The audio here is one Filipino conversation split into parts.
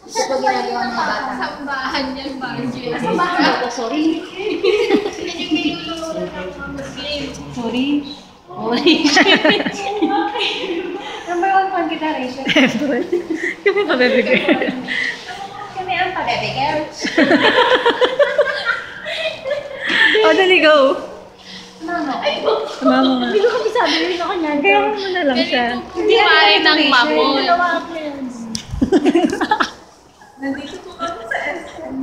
Ito pa ginagawa ng mga bata. Sambahan yan, Margie. Sambahan ba ito? Sorry. Yan yung niluluro ng mga game. Sorry. Sorry. Number 1 fan kita, Rachel. Kami pa, baby girl. Kami ang pa-baby girls. Oh, dali, go. Mama. Mama nga. Hindi ko kami sabi rin sa kanya. Kaya mo na lang siya. Hindi maaaring ng mamon. Dalawa ako yan. Nandito po kami sa SM.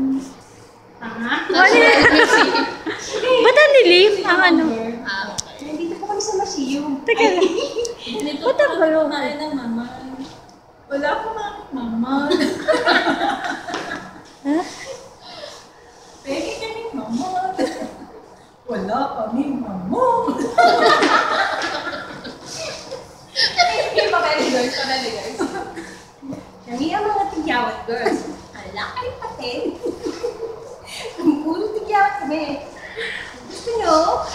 Ba't ang dilim? Ang ano? Nandito po kami sa Masiyong. Teka lang. Dito Ba't ang po gulo? kami ng mama. Wala po namin mama. Ha? Pwede kami mama. Wala kami mama. Yung pa-baby girls, pa-baby girls. Kami ang mga tigyawat girls. Hala kayo pati. Puro tigyawat kami. Gusto nyo?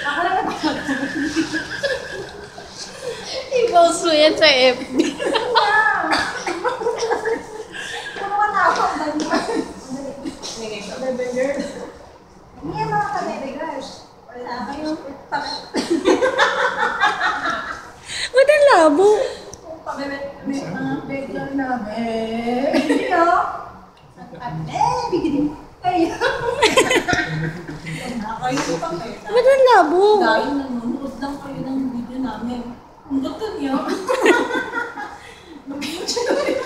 Ako lang natawag. I-post mo yan sa FB. Puro ka na ako ang banyan. Baby girl. Kami ang mga pa-baby girls. Wala kayong Ba't ang labo? Mga baby namin. Hindi no? Baby girl. Ayun. Nakakayo pa kayo. Ba't ang labo? Dahil nanonood lang kayo ng video namin. Ang gusto niyo. Mag-YouTube.